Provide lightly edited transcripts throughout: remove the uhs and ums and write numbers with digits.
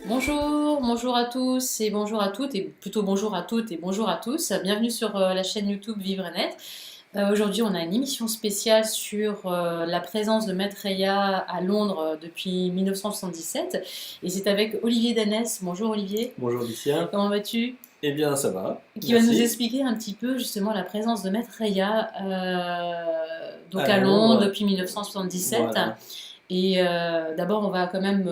Bonjour à tous et bonjour à toutes, et plutôt bonjour à toutes et bonjour à tous. Bienvenue sur la chaîne YouTube Vivre et Net. Aujourd'hui, on a une émission spéciale sur la présence de Maître Aya à Londres depuis 1977. Et c'est avec Olivier Danès. Bonjour Olivier. Bonjour Lucien. Comment vas-tu? Eh bien, ça va. Qui va nous Merci. expliquer un petit peu justement la présence de Maître Aya donc À à Londres Londres, depuis 1977. voilà. Et d'abord, on va quand même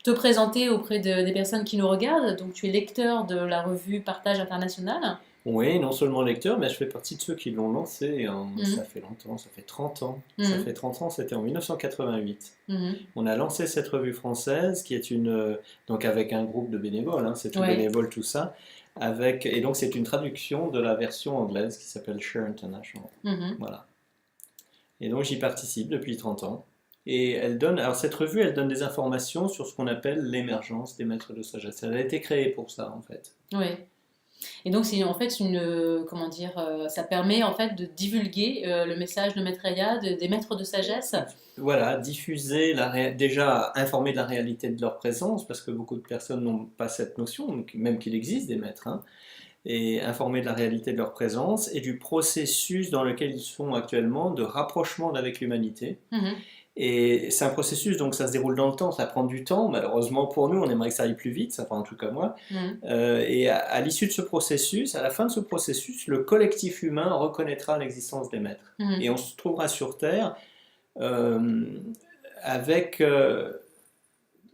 te présenter auprès des personnes qui nous regardent. Donc, tu es lecteur de la revue Partage International. Oui, non seulement lecteur, mais je fais partie de ceux qui l'ont lancé. Ça Mhm. fait longtemps, ça fait 30 ans. Ça Mhm. fait 30 ans, c'était en 1988. Mhm. On a lancé cette revue française qui est donc avec un groupe de bénévoles, hein, c'est tout Ouais. bénévole tout ça. Et donc c'est une traduction de la version anglaise qui s'appelle Share International. Mhm. Voilà. Et donc j'y participe depuis 30 ans. Et alors cette revue, elle donne des informations sur ce qu'on appelle l'émergence des maîtres de sagesse. Elle a été créée pour ça, en fait. Ouais. Et donc, c'est en fait comment dire, ça permet en fait de divulguer le message de Maître Aya, des maîtres de sagesse. Voilà, diffuser, déjà informer de la réalité de leur présence, parce que beaucoup de personnes n'ont pas cette notion, donc même qu'il existe des maîtres, hein, et informer de la réalité de leur présence et du processus dans lequel ils sont actuellement de rapprochement avec l'humanité. Mhm. Et c'est un processus, donc ça se déroule dans le temps, ça prend du temps, malheureusement pour nous, on aimerait que ça aille plus vite, ça prend en tout cas moi. Mhm. Et à l'issue de ce processus, à la fin de ce processus, le collectif humain reconnaîtra l'existence des maîtres. Mhm. Et on se trouvera sur Terre euh, avec...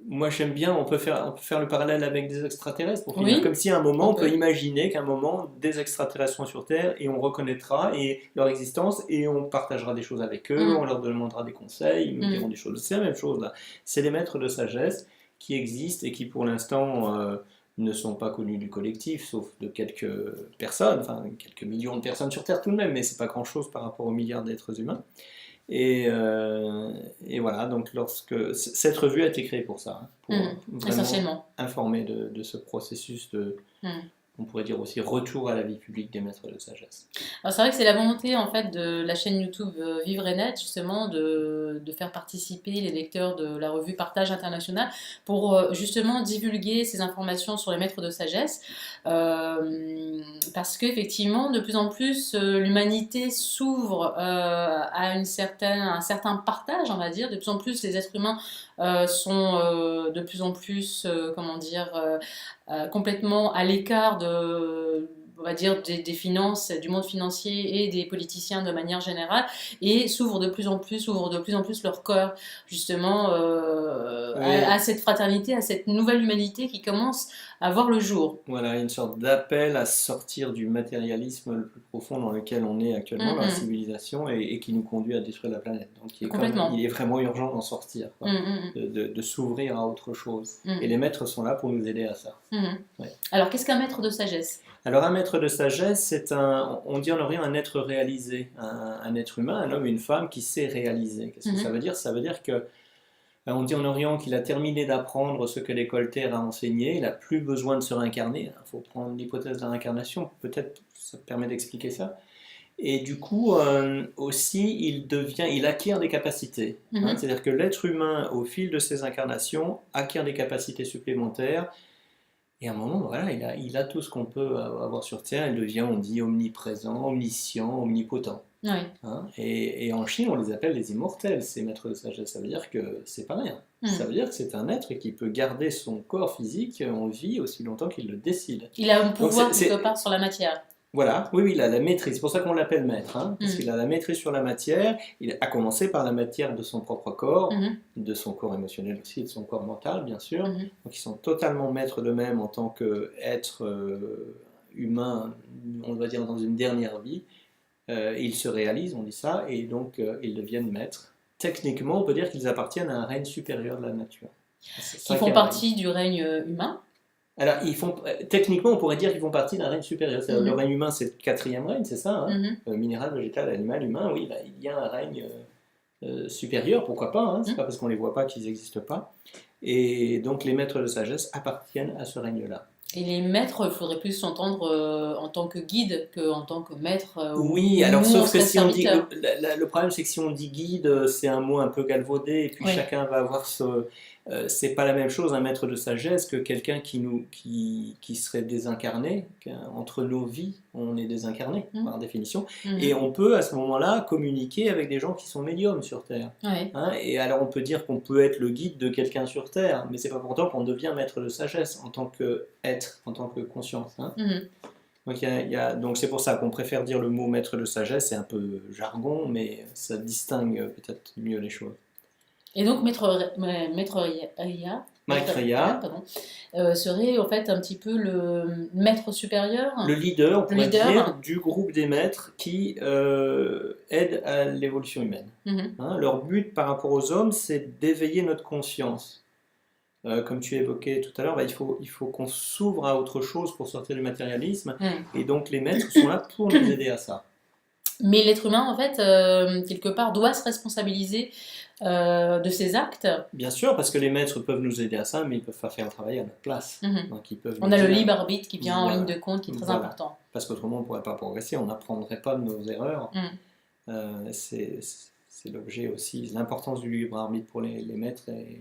moi j'aime bien, on peut faire le parallèle avec des extraterrestres pour finir. Oui, Comme si à un moment, on on peut peut. imaginer qu'à un moment, des extraterrestres sont sur Terre et on reconnaîtra leur existence et on partagera des choses avec eux, on Mhm. leur demandera des conseils, ils nous diront Mhm. des choses. C'est la même chose là. C'est des maîtres de sagesse qui existent et qui pour l'instant ne sont pas connus du collectif, sauf de quelques personnes, enfin quelques millions de personnes sur Terre tout de même, mais c'est pas grand chose par rapport aux milliards d'êtres humains. Et, euh, et voilà, donc cette revue a été créée pour ça, hein, pour Mhm. vraiment Essentiellement. informer de ce processus de, Mhm. on pourrait dire aussi, retour à la vie publique des maîtres de sagesse. Alors c'est vrai que c'est la volonté en fait de la chaîne YouTube Vivre et Net justement de faire participer les lecteurs de la revue Partage International pour justement divulguer ces informations sur les maîtres de sagesse parce qu'effectivement de plus en plus l'humanité s'ouvre à un certain partage on va dire, de plus en plus les êtres humains sont de plus en plus comment dire complètement à l'écart de on va dire, des finances, du monde financier et des politiciens de manière générale, et ouvrent de plus en plus leur cœur, justement, à Oui, cette fraternité, à cette nouvelle humanité qui commence à voir le jour. voilà, une sorte d'appel à sortir du matérialisme le plus profond dans lequel on est actuellement dans la Mm, civilisation et qui nous conduit à détruire la planète. Donc complètement. il est vraiment urgent d'en sortir, quoi, Mm, de s'ouvrir à autre chose. Et mm, les maîtres sont là pour nous aider à ça. mm. Ouais. Alors, qu'est-ce qu'un maître de sagesse? Alors un maître de sagesse, on dit en Orient un être réalisé, un être humain, un homme, une femme qui sait réaliser. Qu'est-ce que ça Mm, veut dire? Ça veut dire que on dit en Orient qu'il a terminé d'apprendre ce que l'école Terre a enseigné, il n'a plus besoin de se réincarner. Il faut prendre l'hypothèse de la réincarnation, peut-être ça permet d'expliquer ça. Et du coup, aussi, il acquiert des capacités, hein. mm, C'est-à-dire que l'être humain, au fil de ses incarnations, acquiert des capacités supplémentaires et à un moment, voilà, il a tout ce qu'on peut avoir sur Terre. Il devient, on dit, omniprésent, omniscient, omnipotent, oui. hein. Et en Chine, on les appelle les immortels, ces maîtres de sagesse. Ça veut dire que c'est pas rien. Ça Mm. veut dire que c'est un être qui peut garder son corps physique en vie aussi longtemps qu'il le décide. Il a un Donc pouvoir quelque part sur la matière. voilà, oui, oui, il a la maîtrise. C'est pour ça qu'on l'appelle maître, hein, parce Mm, qu'il a la maîtrise sur la matière. Il a commencé par la matière de son propre corps, mm, de son corps émotionnel aussi, de son corps mental, bien sûr. mm. Donc ils sont totalement maîtres d'eux-mêmes en tant qu'être humain, on va dire dans une dernière vie. Ils se réalisent, on dit ça, et donc ils deviennent maîtres. Techniquement, on peut dire qu'ils appartiennent à un règne supérieur de la nature. C'est Qui font cinquième règne. partie du règne humain. Alors, techniquement, on pourrait dire qu'ils font partie d'un règne supérieur. C'est-à-dire, le Mm, règne humain, c'est le quatrième règne, c'est ça, hein. mm, Minéral, végétal, animal, humain, oui, bah, il y a un règne supérieur, pourquoi pas, hein. C'est mm. pas parce qu'on les voit pas qu'ils n'existent pas. Et donc, les maîtres de sagesse appartiennent à ce règne-là. Et les maîtres, il faudrait plus s'entendre en tant que guide qu'en tant que maître, Oui, où alors nous, on sauf que serait si on dit, serviteur. le problème c'est que si on dit guide, c'est un mot un peu galvaudé, et puis Oui. chacun va avoir c'est pas la même chose un maître de sagesse que quelqu'un qui serait désincarné. Entre nos vies, on est désincarné par définition, et on peut à ce moment-là communiquer avec des gens qui sont médiums sur Terre. Ouais. Hein, et alors on peut dire qu'on peut être le guide de quelqu'un sur Terre, mais c'est pas pourtant qu'on devient maître de sagesse en tant qu'être, en tant que conscience. Hein. Donc, donc c'est pour ça qu'on préfère dire le mot maître de sagesse, c'est un peu jargon, mais ça distingue peut-être mieux les choses. Et donc Maître Maitreya serait en fait un petit peu le maître supérieur, le leader, on pourrait dire, du groupe des maîtres qui aident à l'évolution humaine. Hein, leur but par rapport aux hommes, c'est d'éveiller notre conscience. Comme tu évoquais tout à l'heure, il faut qu'on s'ouvre à autre chose pour sortir du matérialisme, et donc les maîtres sont là pour nous aider à ça. Mais l'être humain, en fait, quelque part, doit se responsabiliser de ses actes. Bien sûr, parce que les maîtres peuvent nous aider à ça, mais ils ne peuvent pas faire le travail à notre place. Donc, on a le libre arbitre qui vient en ligne de compte, qui est très important. Parce qu'autrement, on ne pourrait pas progresser, on n'apprendrait pas de nos erreurs. C'est l'objet aussi, l'importance du libre arbitre pour les maîtres est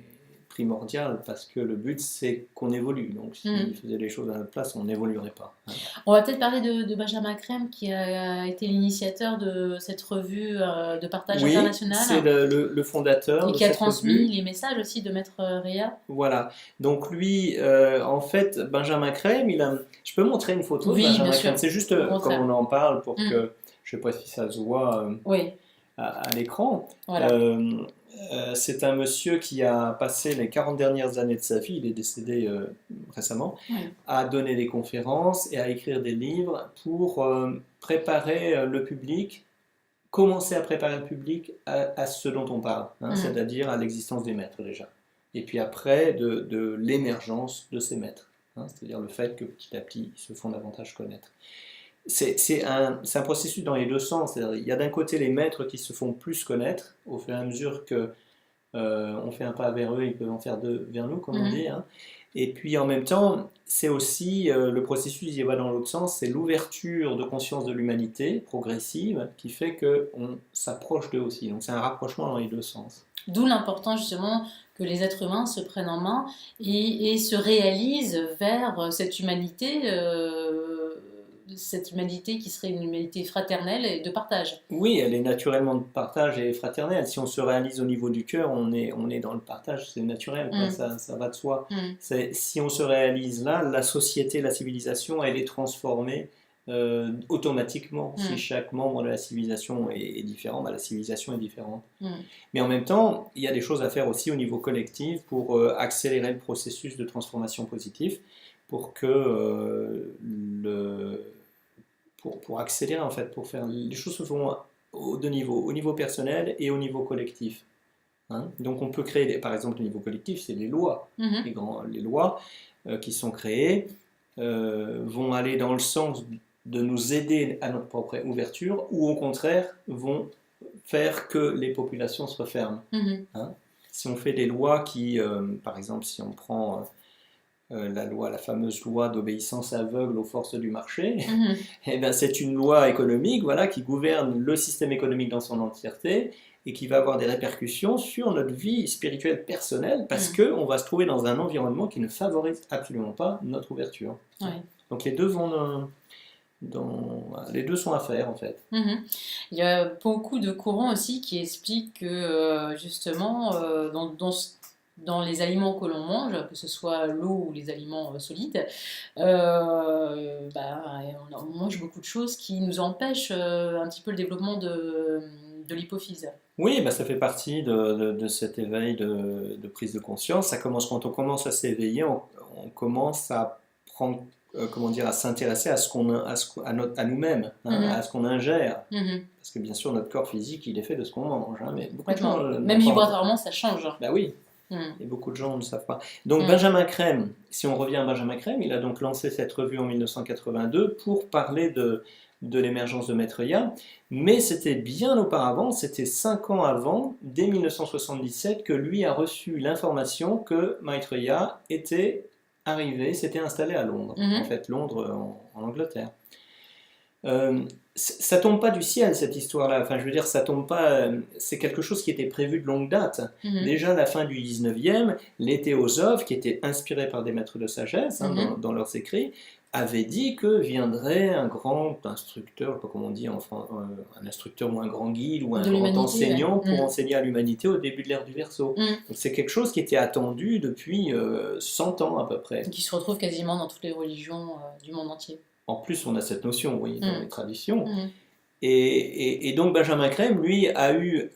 primordial, parce que le but c'est qu'on évolue, donc s'ils faisaient les choses à notre place, on n'évoluerait pas. On va peut-être parler de Benjamin Crème, qui a été l'initiateur de cette revue de partage international. C'est le fondateur et de qui a cette transmis revue. les messages aussi de Maître Réa. Voilà, donc lui, en fait, Benjamin Crème, je peux montrer une photo de Benjamin Crème, c'est juste comme on en parle, pour que, je ne sais pas si ça se voit à l'écran. Voilà. C'est un monsieur qui a passé les 40 dernières années de sa vie, il est décédé récemment, à donner des conférences et à écrire des livres pour préparer le public, commencer à préparer le public à ce dont on parle, c'est-à-dire à l'existence des maîtres déjà. Et puis après, de l'émergence de ces maîtres, c'est-à-dire le fait que petit à petit, ils se font davantage connaître. C'est un processus dans les deux sens. C'est-à-dire, il y a d'un côté les maîtres qui se font plus connaître au fur et à mesure que on fait un pas vers eux, ils peuvent en faire deux vers nous, comme on dit. Et puis en même temps, c'est aussi le processus, il va dans l'autre sens, c'est l'ouverture de conscience de l'humanité progressive qui fait qu'on s'approche d'eux aussi. Donc c'est un rapprochement dans les deux sens. D'où l'importance justement que les êtres humains se prennent en main et se réalisent vers cette humanité qui serait une humanité fraternelle et de partage. Oui, elle est naturellement de partage et fraternelle. Si on se réalise au niveau du cœur, on est dans le partage, c'est naturel, ça va de soi. Si on se réalise là, la société, la civilisation, elle est transformée automatiquement. Si chaque membre de la civilisation est différent, la civilisation est différente. Mais en même temps, il y a des choses à faire aussi au niveau collectif pour accélérer le processus de transformation positive, pour que pour accélérer en fait, pour faire les choses se font aux deux niveaux, au niveau personnel et au niveau collectif. Donc on peut créer, par exemple au niveau collectif, c'est les lois. Les lois qui sont créées vont aller dans le sens de nous aider à notre propre ouverture, ou au contraire vont faire que les populations se referment. Si on fait des lois qui, par exemple, si on prend la fameuse loi d'obéissance aveugle aux forces du marché, et ben c'est une loi économique, qui gouverne le système économique dans son entièreté et qui va avoir des répercussions sur notre vie spirituelle personnelle, parce qu'on va se trouver dans un environnement qui ne favorise absolument pas notre ouverture. Donc les deux sont à faire en fait. Il y a beaucoup de courants aussi qui expliquent que justement dans les aliments que l'on mange, que ce soit l'eau ou les aliments solides, on mange beaucoup de choses qui nous empêchent un petit peu le développement de l'hypophyse. Oui, ça fait partie de cet éveil de prise de conscience. Ça commence quand on commence à s'éveiller, on commence à prendre, à s'intéresser à nous-mêmes, à ce qu'on ingère. Parce que bien sûr, notre corps physique, il est fait de ce qu'on mange. Mais beaucoup de gens, même vibratoirement, ça change. Oui. Et beaucoup de gens ne savent pas. Donc Benjamin Crème, si on revient à Benjamin Crème, il a donc lancé cette revue en 1982 pour parler de l'émergence de Maitreya, mais c'était bien auparavant, c'était 5 ans avant, dès 1977, que lui a reçu l'information que Maitreya était arrivé, s'était installé à Londres, en fait Londres en Angleterre. Ça tombe pas du ciel cette histoire-là. Enfin, je veux dire, ça tombe pas. C'est quelque chose qui était prévu de longue date. Mhm. Déjà à la fin du 19e, les théosophes, qui étaient inspirés par des maîtres de sagesse Mhm. dans leurs écrits, avaient dit que viendrait un grand instructeur, je sais pas comment on dit, enfin, un instructeur ou un grand guide ou un De grand l'humanité, ouais. enseignant pour Mhm. enseigner à l'humanité au début de l'ère du Verseau. Mhm. Donc c'est quelque chose qui était attendu depuis 100 ans à peu près. Qui se retrouve quasiment dans toutes les religions du monde entier. En plus, on a cette notion, oui, dans les Mhm. traditions. Mhm. Et donc Benjamin Crème, lui, a eu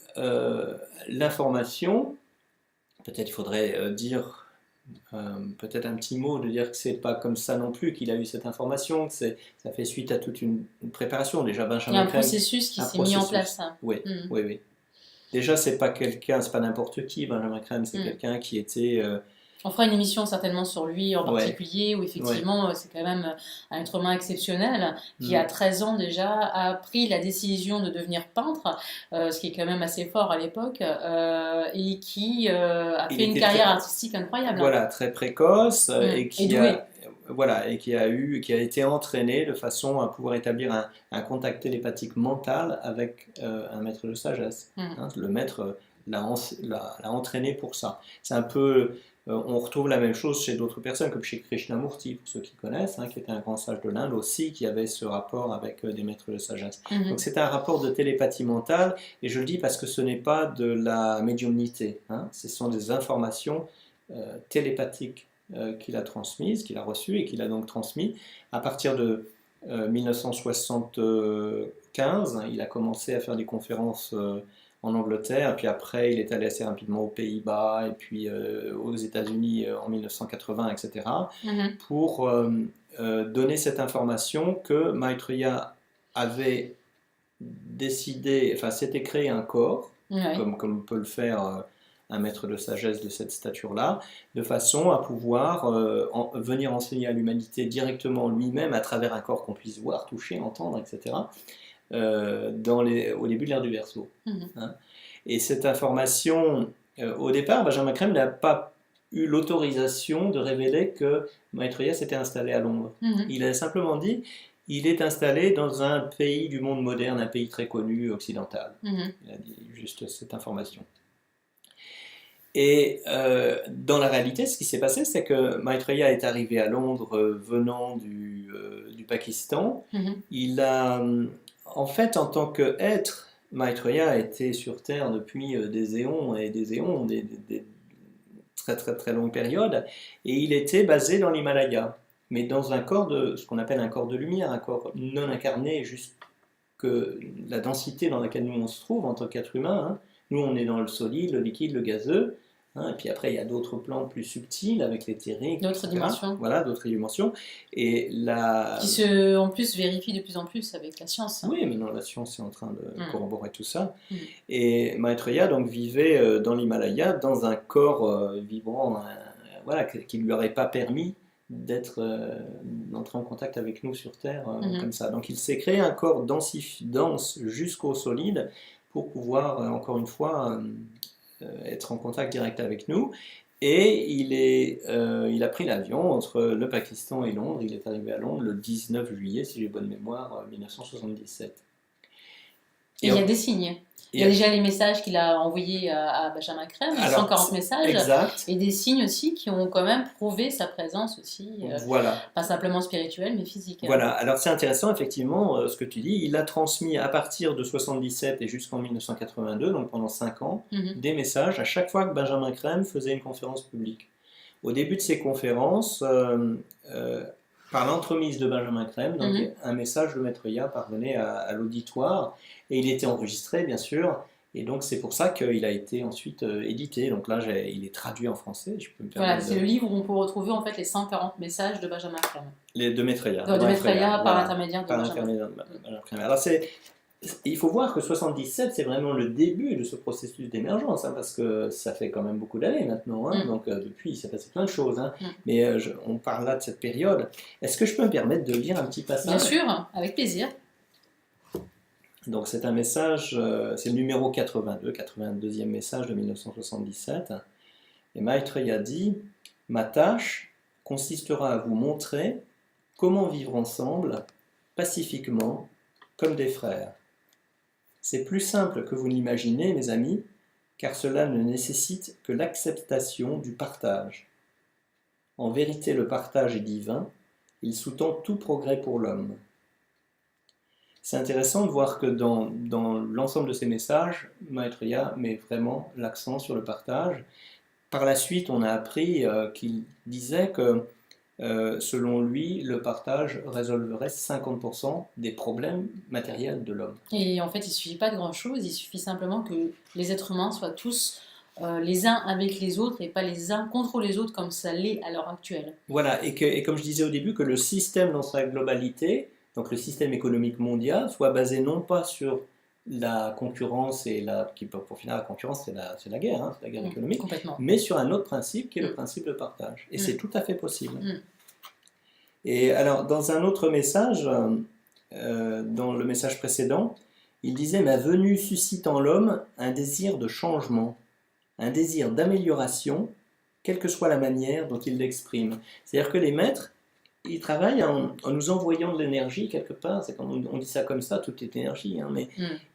l'information, peut-être il faudrait dire peut-être un petit mot de dire que c'est pas comme ça non plus qu'il a eu cette information, que ça fait suite à toute une préparation. Déjà Il y a Benjamin un Crème, processus qui un s'est mis en processus. place. Hein. Oui, Mhm. oui, oui. Déjà c'est pas quelqu'un, c'est pas n'importe qui Benjamin Crème, c'est Mhm. quelqu'un qui était On fera une émission certainement sur lui en ouais, particulier, où ouais. effectivement c'est quand même un être humain exceptionnel qui à 13 ans déjà a pris la décision de devenir peintre, ce qui est quand même assez fort à l'époque, et qui a Il fait une était carrière très, artistique incroyable. Hein. voilà, très précoce et Et qui doué. a, voilà, et qui a été entraîné de façon à pouvoir établir un contact télépathique mental avec un maître de sagesse. Mhm. Hein, le maître l'a entraîné pour ça. C'est un peu, on retrouve la même chose chez d'autres personnes, comme chez Krishnamurti, pour ceux qui connaissent, hein, qui était un grand sage de l'Inde aussi, qui avait ce rapport avec des maîtres de sagesse. Mhm. Donc c'est un rapport de télépathie mentale, et je le dis parce que ce n'est pas de la médiumnité, hein, ce sont des informations télépathique qu'il a transmise, qu'il a reçue et qu'il a donc transmis. À partir de 1975, il a commencé à faire des conférences en Angleterre, puis après il est allé assez rapidement aux Pays-Bas et puis aux États-Unis en 1980, etc., Mhm. pour donner cette information que Maitreya avait décidé, enfin s'était créé un corps, Ouais. comme peut le faire un maître de sagesse de cette stature-là, de façon à pouvoir venir enseigner à l'humanité directement lui-même à travers un corps qu'on puisse voir, toucher, entendre, etc., au début de l'ère du Verseau. Mhm. Hein. Et cette information, au départ, Benjamin Crème n'a pas eu l'autorisation de révéler que Maitreya s'était installé à Londres. Mhm. Il a simplement dit il est installé dans un pays du monde moderne, un pays très connu occidental. Mhm. Il a dit juste cette information. Et dans la réalité, ce qui s'est passé, c'est que Maitreya est arrivé à Londres venant du Pakistan. Mhm. Il a, en fait, en tant qu'être, Maitreya a été sur Terre depuis des éons et des éons, des très très très longues périodes, et il était basé dans l'Himalaya, mais dans un corps de ce qu'on appelle un corps de lumière, un corps non incarné, juste que la densité dans laquelle nous on se trouve en tant qu'être humain. Hein. Nous on est dans le solide, le liquide, le gazeux. Hein, et puis après, il y a d'autres plans plus subtils avec l'éthérique, D'autres etc. dimensions. Voilà, d'autres dimensions. Et la... Qui se, en plus, vérifie de plus en plus avec la science. Hein. Oui, maintenant la science est en train de corroborer tout ça. Mm. Et Maitreya donc vivait dans l'Himalaya dans un corps vibrant, voilà, qui ne lui aurait pas permis d'entrer en contact avec nous sur Terre comme ça. Donc il s'est créé un corps dense jusqu'au solide pour pouvoir, encore une fois, être en contact direct avec nous. Et il a pris l'avion entre le Pakistan et Londres. Il est arrivé à Londres le 19 juillet, si j'ai bonne mémoire, 1977. Et il y a des signes. Il y a déjà les messages qu'il a envoyés à Benjamin Crème, 140 messages, exact. Et des signes aussi qui ont quand même prouvé sa présence aussi, voilà. Pas simplement spirituelle, mais physique. Voilà, alors c'est intéressant effectivement ce que tu dis, il a transmis à partir de 77 et jusqu'en 1982, donc pendant 5 ans, des messages à chaque fois que Benjamin Crème faisait une conférence publique. Au début de ces conférences, par l'entremise de Benjamin Crème, donc un message de Maitreya parvenait à l'auditoire, et il était enregistré bien sûr, et donc c'est pour ça qu'il a été ensuite édité. Donc là, il est traduit en français. Je peux me voilà, c'est le livre où on peut retrouver en fait les 140 messages de Benjamin Crème. De Maitreya. De Maitreya par l'intermédiaire de Benjamin Crème. Alors il faut voir que 77, c'est vraiment le début de ce processus d'émergence, hein, parce que ça fait quand même beaucoup d'années maintenant. Hein, donc depuis, il s'est passé plein de choses. Hein, mais on parle là de cette période. Est-ce que je peux me permettre de lire un petit passage? Bien sûr, avec plaisir. Donc c'est un message, c'est le numéro 82, 82e message de 1977. Et Maitreya dit « Ma tâche consistera à vous montrer comment vivre ensemble, pacifiquement comme des frères. C'est plus simple que vous l'imaginez, mes amis, car cela ne nécessite que l'acceptation du partage. En vérité, le partage est divin, il sous-tend tout progrès pour l'homme. C'est intéressant de voir que dans l'ensemble de ces messages, Maitreya met vraiment l'accent sur le partage. Par la suite, on a appris qu'il disait que, selon lui, le partage résolverait 50% des problèmes matériels de l'homme. Et en fait, il ne suffit pas de grand-chose, il suffit simplement que les êtres humains soient tous les uns avec les autres et pas les uns contre les autres comme ça l'est à l'heure actuelle. Voilà, et comme je disais au début, que le système dans sa globalité, donc le système économique mondial, soit basé non pas sur la concurrence, qui pour finir la concurrence c'est la guerre, hein, c'est la guerre économique, Complètement. mais sur un autre principe qui est le principe de partage. Et c'est tout à fait possible. Et alors, dans un autre message, dans le message précédent, il disait « Ma venue suscite en l'homme un désir de changement, un désir d'amélioration, quelle que soit la manière dont il l'exprime. » C'est-à-dire que les maîtres, ils travaillent en nous envoyant de l'énergie quelque part. C'est quand on dit ça comme ça, tout est énergie, hein, mais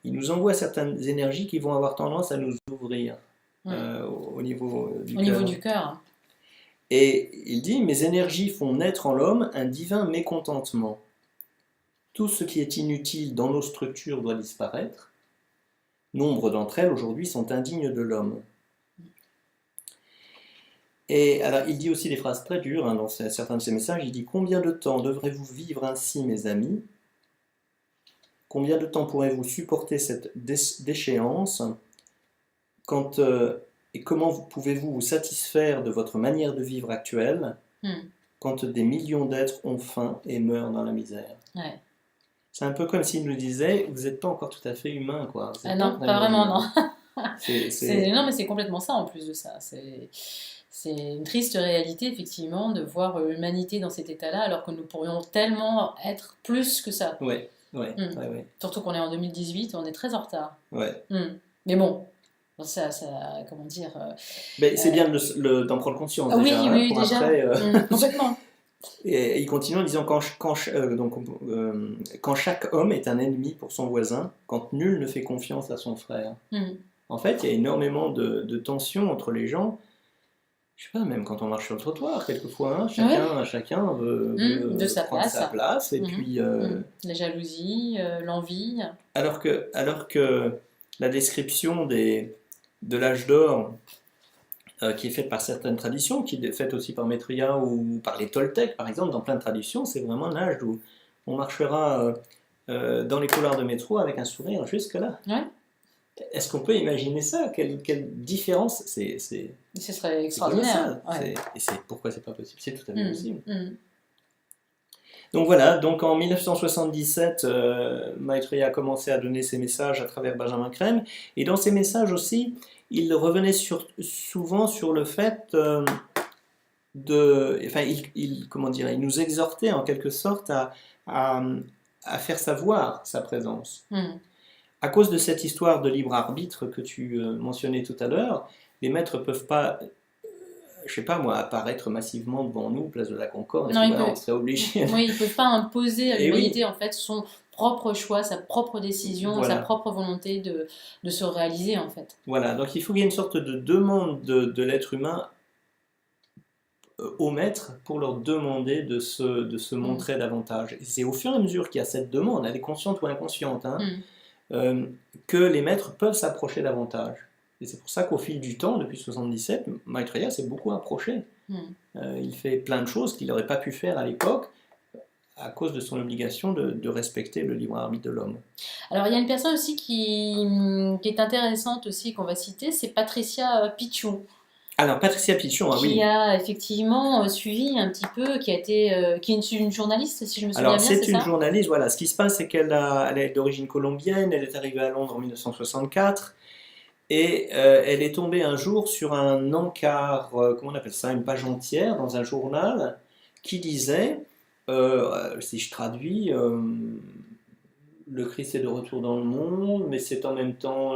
ils nous envoient certaines énergies qui vont avoir tendance à nous ouvrir au niveau du cœur. Au niveau du cœur. Et il dit « Mes énergies font naître en l'homme un divin mécontentement. Tout ce qui est inutile dans nos structures doit disparaître. Nombre d'entre elles aujourd'hui sont indignes de l'homme. » Et alors, il dit aussi des phrases très dures dans certains de ses messages. Il dit « Combien de temps devrez-vous vivre ainsi, mes amis? Combien de temps pourrez-vous supporter cette déchéance? Et comment pouvez-vous vous satisfaire de votre manière de vivre actuelle quand des millions d'êtres ont faim et meurent dans la misère ?» C'est un peu comme s'il nous disait « Vous n'êtes pas encore tout à fait humain, quoi. » Non, pas vraiment, non. Non, mais c'est complètement ça en plus de ça. C'est une triste réalité, effectivement, de voir l'humanité dans cet état-là, alors que nous pourrions tellement être plus que ça. Ouais. Surtout qu'on est en 2018, on est très en retard. Mais bon, ça comment dire... c'est bien d'en prendre conscience, oui, déjà. Oui, déjà. Après, complètement. Et il continue en disant quand chaque homme est un ennemi pour son voisin, quand nul ne fait confiance à son frère. En fait, il y a énormément de tensions entre les gens. Je sais pas, même quand on marche sur le trottoir, quelquefois, chacun veut prendre sa place. Et puis, la jalousie, l'envie. Alors que la description de l'âge d'or, qui est faite par certaines traditions, qui est faite aussi par Maitreya ou par les Toltecs, par exemple, dans plein de traditions, c'est vraiment l'âge où on marchera dans les couloirs de métro avec un sourire jusque-là. Est-ce qu'on peut imaginer ça? Quelle différence? Ce serait extraordinaire. Et pourquoi c'est pas possible? C'est tout à fait possible. Donc voilà, donc en 1977, Maitreya a commencé à donner ses messages à travers Benjamin Crème, et dans ses messages aussi, il revenait souvent sur le fait il nous exhortait en quelque sorte à faire savoir sa présence. À cause de cette histoire de libre arbitre que tu mentionnais tout à l'heure, les maîtres ne peuvent pas, je sais pas moi, apparaître massivement devant nous, place de la Concorde, on serait obligé. Oui, ils ne peuvent pas imposer à l'humanité en fait son propre choix, sa propre décision, sa propre volonté de se réaliser en fait. Voilà, donc il faut qu'il y ait une sorte de demande de l'être humain aux maîtres pour leur demander de se montrer davantage. Et c'est au fur et à mesure qu'il y a cette demande, elle est consciente ou inconsciente, que les maîtres peuvent s'approcher davantage. Et c'est pour ça qu'au fil du temps, depuis 1977, Maitreya s'est beaucoup approché. Il fait plein de choses qu'il n'aurait pas pu faire à l'époque à cause de son obligation de respecter le libre arbitre de l'homme. Alors il y a une personne aussi qui est intéressante aussi qu'on va citer, c'est Patricia Pichon. Alors Patricia Pichon, qui a effectivement suivi un petit peu, qui est une journaliste, si je me souviens bien, c'est une journaliste, voilà. Ce qui se passe, c'est qu'elle est d'origine colombienne, elle est arrivée à Londres en 1964, et elle est tombée un jour sur un encart, comment on appelle ça, une page entière dans un journal, qui disait, si je traduis, le Christ est de retour dans le monde, mais c'est en même temps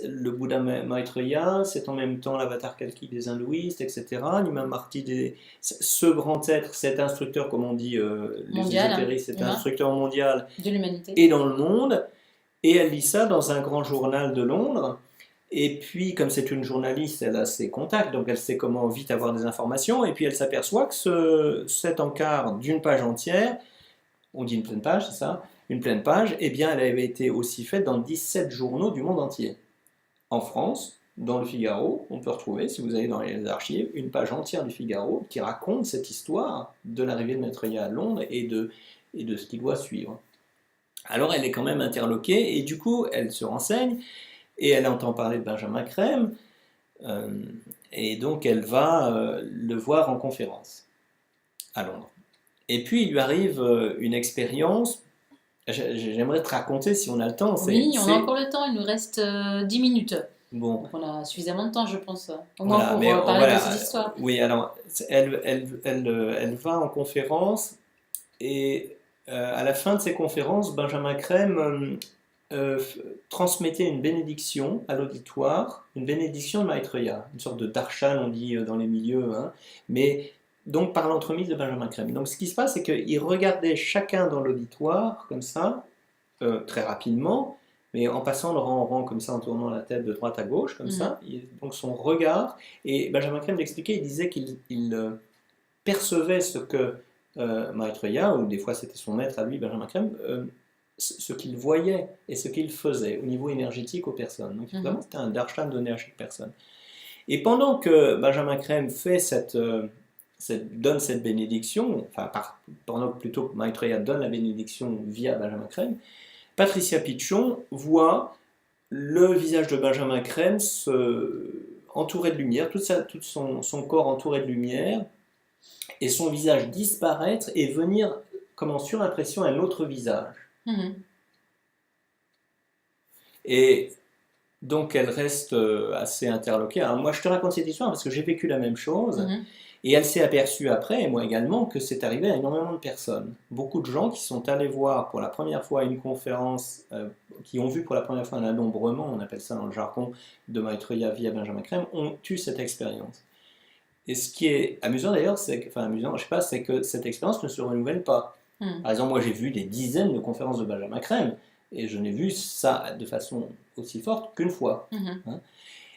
le Bouddha Maitreya, c'est en même temps l'avatar Kalki des hindouistes, etc. L'Imam Mahdi, ce grand être, cet instructeur, comme on dit les Mondial, ésotéristes, cet humain, instructeur mondial, de l'humanité. est dans le monde. Et elle lit ça dans un grand journal de Londres. Et puis, comme c'est une journaliste, elle a ses contacts, donc elle sait comment vite avoir des informations. Et puis, elle s'aperçoit que cet encart d'une page entière, on dit une pleine page, c'est ça? Une pleine page, eh bien, elle avait été aussi faite dans 17 journaux du monde entier. En France, dans le Figaro, on peut retrouver, si vous allez dans les archives, une page entière du Figaro qui raconte cette histoire de l'arrivée de Maitreya à Londres et de ce qui doit suivre. Alors, elle est quand même interloquée, et du coup, elle se renseigne, et elle entend parler de Benjamin Crème, et donc elle va le voir en conférence à Londres. Et puis il lui arrive une expérience, j'aimerais te raconter si on a le temps. Oui, on a encore le temps, il nous reste 10 minutes. Bon. Donc on a suffisamment de temps, je pense, au voilà, moins pour parler de cette histoire. Oui, alors elle va en conférence, et à la fin de ces conférences, Benjamin Crème transmettait une bénédiction à l'auditoire, une bénédiction de Maitreya, une sorte de darshan, on dit dans les milieux, hein, mais donc par l'entremise de Benjamin Crème. Donc ce qui se passe, c'est qu'il regardait chacun dans l'auditoire, comme ça, très rapidement, mais en passant de rang en rang, comme ça, en tournant la tête de droite à gauche, comme ça, donc son regard, et Benjamin Crème l'expliquait, il disait qu'il percevait ce que Maitreya, ou des fois c'était son maître à lui, Benjamin Crème, ce qu'il voyait et ce qu'il faisait au niveau énergétique aux personnes. Donc vraiment, c'était un darshan donné à chaque personne. Et pendant que Benjamin Crème donne cette bénédiction, pendant que plutôt que Maitreya donne la bénédiction via Benjamin Crème, Patricia Pichon voit le visage de Benjamin Crème entouré de lumière, tout son corps entouré de lumière, et son visage disparaître et venir, comme en surimpression, un autre visage. Et donc elle reste assez interloquée. Alors moi je te raconte cette histoire parce que j'ai vécu la même chose, et elle s'est aperçue après, et moi également, que c'est arrivé à énormément de personnes. Beaucoup de gens qui sont allés voir pour la première fois une conférence, qui ont vu pour la première fois un adombrement, on appelle ça dans le jargon de Maitreya via Benjamin Crème, ont eu cette expérience. Et ce qui est amusant d'ailleurs, c'est que cette expérience ne se renouvelle pas. Par exemple, moi j'ai vu des dizaines de conférences de Benjamin Crème, et je n'ai vu ça de façon aussi forte qu'une fois. Hein.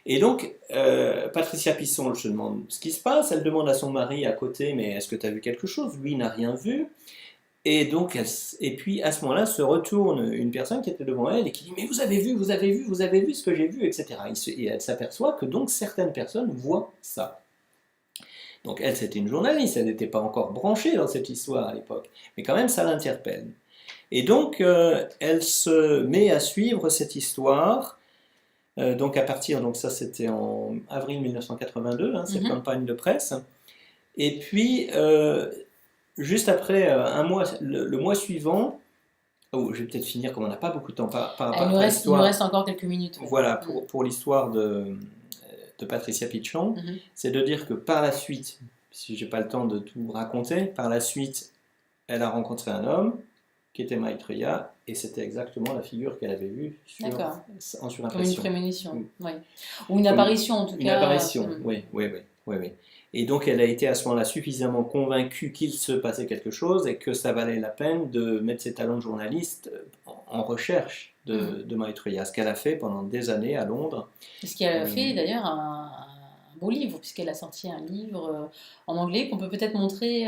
Et donc, Patricia Pisson se demande ce qui se passe, elle demande à son mari à côté, mais est-ce que tu as vu quelque chose? Lui n'a rien vu. Et donc, et puis à ce moment-là, se retourne une personne qui était devant elle et qui dit « Mais vous avez vu ce que j'ai vu, etc. » Et elle s'aperçoit que donc certaines personnes voient ça. Donc elle, c'était une journaliste, elle n'était pas encore branchée dans cette histoire à l'époque, mais quand même ça l'interpelle. Et donc elle se met à suivre cette histoire, donc à partir, donc ça c'était en avril 1982, hein, cette campagne de presse, et puis juste après le mois suivant, je vais peut-être finir comme on n'a pas beaucoup de temps par il nous reste encore quelques minutes. Voilà, pour l'histoire de Patricia Pichon, c'est de dire que par la suite, si j'ai pas le temps de tout raconter, par la suite, elle a rencontré un homme qui était Maitreya, et c'était exactement la figure qu'elle avait vue en surimpression. Comme une prémonition, oui. Ou une apparition en tout cas. Une apparition, oui. Et donc elle a été à ce moment-là suffisamment convaincue qu'il se passait quelque chose et que ça valait la peine de mettre ses talents de journaliste en recherche de Maitreya, ce qu'elle a fait pendant des années à Londres. Ce qu'elle a fait d'ailleurs un beau livre, puisqu'elle a sorti un livre en anglais qu'on peut peut-être montrer.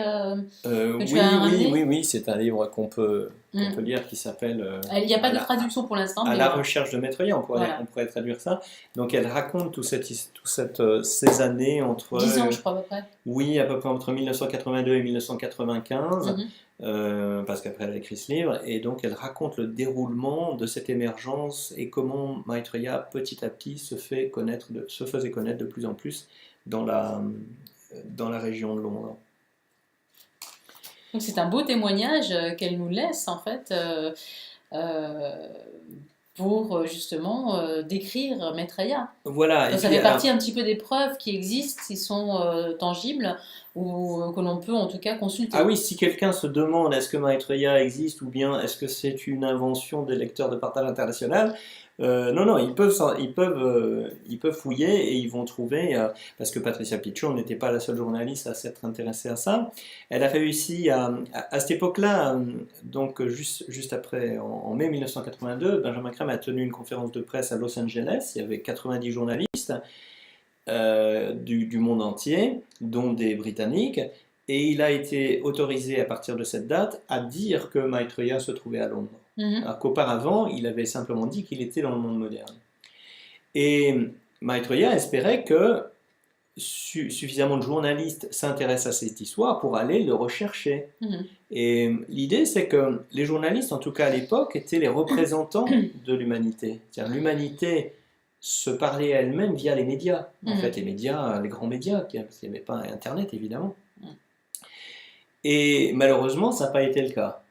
Oui, c'est un livre qu'on peut lire qui s'appelle. Il n'y a pas de traduction pour l'instant. À la recherche de Maitreya, on pourrait traduire ça. Donc elle raconte ces années entre. 10 ans, je crois, à peu près. Oui, à peu près entre 1982 et 1995. Parce qu'après elle a écrit ce livre, et donc elle raconte le déroulement de cette émergence et comment Maitreya petit à petit se faisait connaître de plus en plus dans la région de Londres. Donc c'est un beau témoignage qu'elle nous laisse en fait pour justement décrire Maitreya. Voilà. Donc ça fait partie un petit peu des preuves qui existent, qui sont tangibles ou que l'on peut en tout cas Ah consulter. oui, si quelqu'un se demande est-ce que Maitreya existe ou bien est-ce que c'est une invention des lecteurs de partage international, non, non, ils peuvent fouiller et ils vont trouver, parce que Patricia Pichon n'était pas la seule journaliste à s'être intéressée à ça. Elle a réussi à cette époque-là, donc juste après, en mai 1982, Benjamin Crème a tenu une conférence de presse à Los Angeles. Il y avait 90 journalistes du monde entier, dont des Britanniques, et il a été autorisé à partir de cette date à dire que Maitreya se trouvait à Londres. Mhm. Alors qu'auparavant, il avait simplement dit qu'il était dans le monde moderne. Et Maitreya espérait que suffisamment de journalistes s'intéressent à cette histoire pour aller le rechercher. Mhm. Et l'idée, c'est que les journalistes, en tout cas à l'époque, étaient les représentants de l'humanité. C'est-à-dire l'humanité se parlait à elle-même via les médias. En Mhm. fait, les médias, les grands médias, parce qu'il n'y avait pas Internet, évidemment. Mhm. Et malheureusement, ça n'a pas été le cas.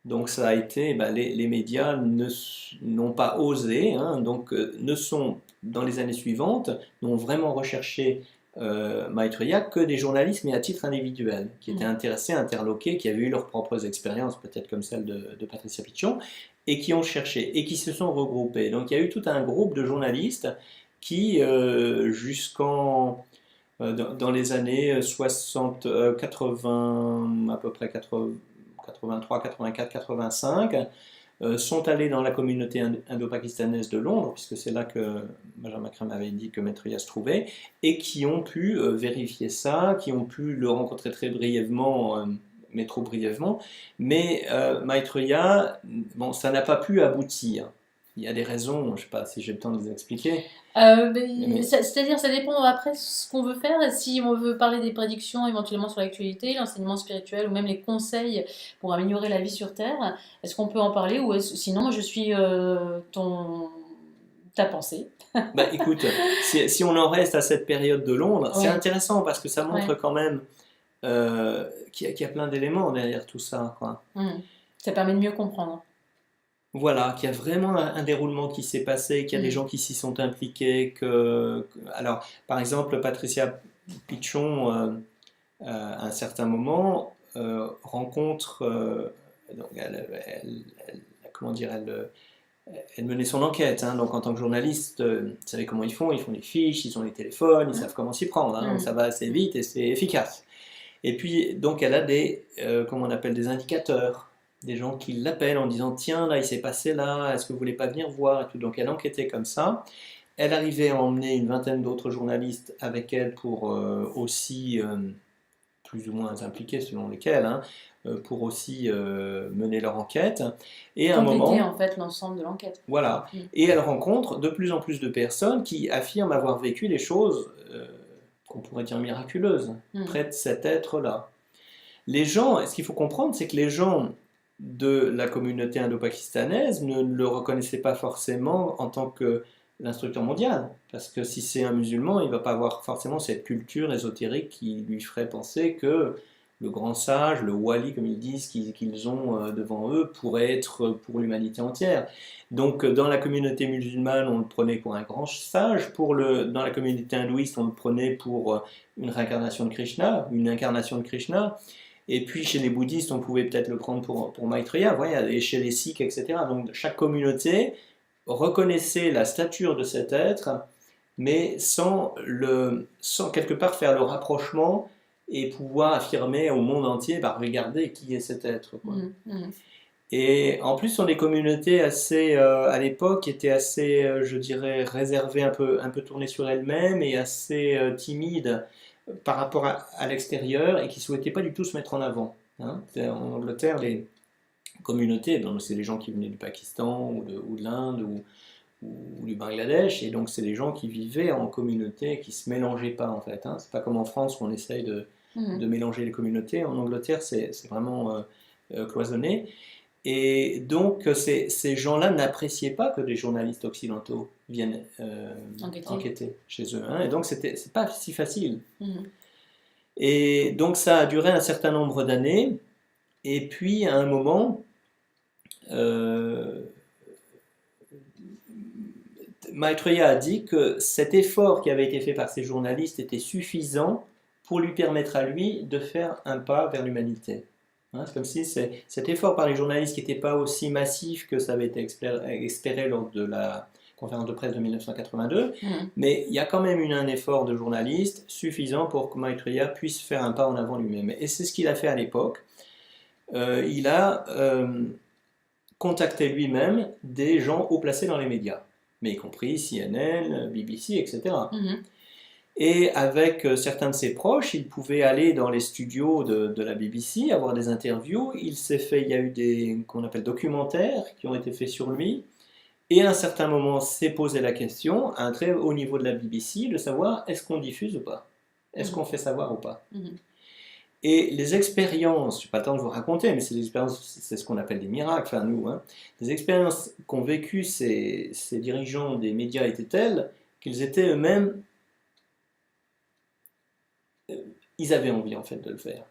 Donc ça a été, les médias n'ont pas osé, hein, donc ne sont, dans les années suivantes, n'ont vraiment recherché Maitreya que des journalistes, mais à titre individuel, qui étaient intéressés, interloqués, qui avaient eu leurs propres expériences, peut-être comme celle de Patricia Pichon, et qui ont cherché, et qui se sont regroupés. Donc il y a eu tout un groupe de journalistes qui, dans les années 60, 80, à peu près 80, 83, 84, 85, sont allés dans la communauté indo-pakistanaise de Londres, puisque c'est là que Benjamin Crème avait dit que Maitreya se trouvait, et qui ont pu vérifier ça, qui ont pu le rencontrer très brièvement, mais trop brièvement. Mais Maitreya, bon, ça n'a pas pu aboutir. Il y a des raisons, je ne sais pas si j'ai le temps de les expliquer. Mais C'est-à-dire, ça dépend après ce qu'on veut faire. Si on veut parler des prédictions éventuellement sur l'actualité, l'enseignement spirituel ou même les conseils pour améliorer la vie sur Terre, est-ce qu'on peut en parler ou sinon, moi je suis ta pensée. bah, écoute, si on en reste à cette période de Londres, c'est Ouais, intéressant parce que ça montre ouais. quand même qu'il y a plein d'éléments derrière tout ça, quoi. Hmm. Ça permet de mieux comprendre. Voilà, qu'il y a vraiment un déroulement qui s'est passé, qu'il y a des Hmm. gens qui s'y sont impliqués. Alors, par exemple, Patricia Pichon, à un certain moment, rencontre. Donc comment dire, elle menait son enquête. Hein. Donc, en tant que journaliste, vous savez comment ils font des fiches, ils ont les téléphones, ils savent comment s'y prendre. Hein. Donc, Hmm. ça va assez vite et c'est efficace. Et puis, donc, elle a comment on appelle, des indicateurs, des gens qui l'appellent en disant tiens, là, il s'est passé là, est-ce que vous voulez pas venir voir et tout. Donc, elle enquêtait comme ça. Elle arrivait à emmener une vingtaine d'autres journalistes avec elle pour aussi, plus ou moins impliqués selon lesquels, hein, pour aussi mener leur enquête. Et à un Compléter moment, en fait l'ensemble de l'enquête. voilà. Hmm. Et elle rencontre de plus en plus de personnes qui affirment avoir vécu des choses qu'on pourrait dire miraculeuses, Hmm. près de cet être-là. Les gens, ce qu'il faut comprendre, c'est que les gens de la communauté indo-pakistanaise ne le reconnaissaient pas forcément en tant que l'instructeur mondial. Parce que si c'est un musulman, il ne va pas avoir forcément cette culture ésotérique qui lui ferait penser que le grand sage, le wali, comme ils disent, qu'ils ont devant eux, pourrait être pour l'humanité entière. Donc dans la communauté musulmane, on le prenait pour un grand sage. Dans la communauté hindouiste, on le prenait pour une réincarnation de Krishna, une incarnation de Krishna. Et puis chez les bouddhistes, on pouvait peut-être le prendre pour Maitreya, voilà, et chez les sikhs, etc. Donc chaque communauté reconnaissait la stature de cet être, mais sans quelque part faire le rapprochement et pouvoir affirmer au monde entier, bah, regardez qui est cet être. Quoi. Hmm. Hmm. Et en plus, sont des communautés assez, à l'époque, étaient assez, je dirais, réservées, un peu tournées sur elles-mêmes et assez timides par rapport à l'extérieur et qui ne souhaitaient pas du tout se mettre en avant. Hein. En Angleterre, les communautés, c'est les gens qui venaient du Pakistan ou de l'Inde ou du Bangladesh, et donc c'est des gens qui vivaient en communauté, qui ne se mélangeaient pas en fait. Hein. C'est pas comme en France où on essaye Hmm. de mélanger les communautés. En Angleterre, c'est vraiment cloisonné. Et donc, ces gens-là n'appréciaient pas que des journalistes occidentaux viennent Enquêter. enquêter chez eux. Hein. Et donc, c'est pas si facile. Hmm. Et donc, ça a duré un certain nombre d'années. Et puis, à un moment, euh, Maitreya a dit que cet effort qui avait été fait par ces journalistes était suffisant pour lui permettre à lui de faire un pas vers l'humanité. Hein, c'est comme si cet effort par les journalistes qui n'était pas aussi massif que ça avait été espéré lors de la conférence de presse de 1982, mais il y a quand même eu un effort de journalistes suffisant pour que Maitreya puisse faire un pas en avant lui-même. Et c'est ce qu'il a fait à l'époque. Il a contacté lui-même des gens haut placés dans les médias, mais y compris CNN, BBC, etc. Et avec certains de ses proches, il pouvait aller dans les studios de la BBC, avoir des interviews. Il y a eu des qu'on appelle documentaires qui ont été faits sur lui. Et à un certain moment, s'est posé la question, à un très haut niveau de la BBC, de savoir est-ce qu'on diffuse ou pas? Est-ce qu'on fait savoir ou pas? Et les expériences, je n'ai pas le temps de vous raconter, mais c'est ce qu'on appelle des miracles, enfin nous, hein, les expériences qu'ont vécues ces dirigeants des médias étaient telles qu'ils étaient eux-mêmes, ils avaient envie en fait de le faire.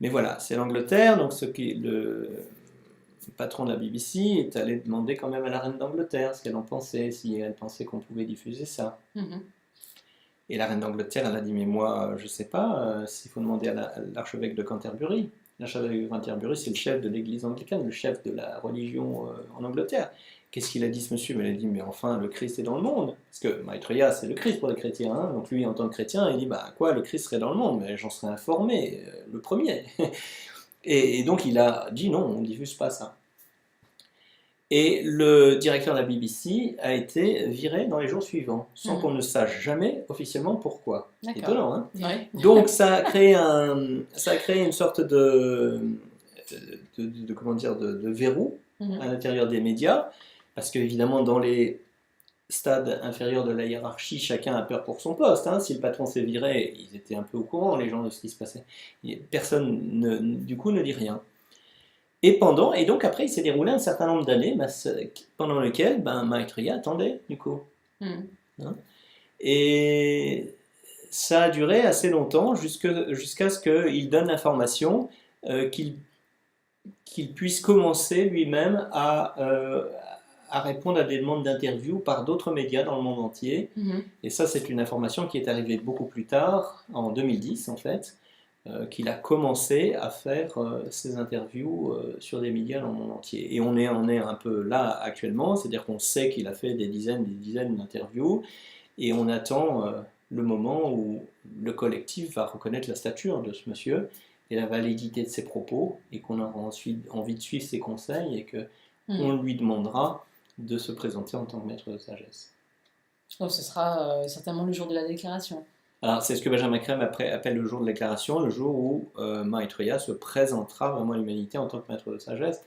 Mais voilà, c'est l'Angleterre, donc le patron de la BBC est allé demander quand même à la reine d'Angleterre ce qu'elle en pensait, si elle pensait qu'on pouvait diffuser ça. Et la reine d'Angleterre, elle a dit, mais moi, je ne sais pas, s'il faut demander à l'archevêque de Canterbury. L'archevêque de Canterbury, c'est le chef de l'église anglicane, le chef de la religion en Angleterre. Qu'est-ce qu'il a dit, ce monsieur? Il a dit, mais enfin, le Christ est dans le monde. Parce que Maitreya, c'est le Christ pour les chrétiens. Hein. Donc lui, en tant que chrétien, il dit, bah quoi, le Christ serait dans le monde? Mais j'en serais informé, le premier. Et donc il a dit, non, on ne diffuse pas ça. Et le directeur de la BBC a été viré dans les jours suivants, sans qu'on ne sache jamais officiellement pourquoi. Étonnant, hein? Ouais. Donc ça a créé une sorte comment dire, de verrou à l'intérieur des médias, parce qu'évidemment dans les stades inférieurs de la hiérarchie, chacun a peur pour son poste. Hein. Si le patron s'est viré, ils étaient un peu au courant, les gens, de ce qui se passait. Personne, du coup, ne dit rien. Et donc après, il s'est déroulé un certain nombre d'années pendant lesquelles Maitreya attendait, du coup. Hein? Et ça a duré assez longtemps, jusqu'à ce qu'il donne l'information qu'il puisse commencer lui-même à répondre à des demandes d'interview par d'autres médias dans le monde entier. Et ça, c'est une information qui est arrivée beaucoup plus tard, en 2010 en fait, qu'il a commencé à faire ses interviews sur des médias dans le monde entier. Et on est un peu là actuellement, c'est-à-dire qu'on sait qu'il a fait des dizaines d'interviews, et on attend le moment où le collectif va reconnaître la stature de ce monsieur et la validité de ses propos, et qu'on aura ensuite envie de suivre ses conseils, et qu'on lui demandera de se présenter en tant que maître de sagesse. Donc ce sera certainement le jour de la déclaration. Alors, c'est ce que Benjamin Crème appelle le jour de déclaration, le jour où Maitreya se présentera vraiment à l'humanité en tant que maître de sagesse,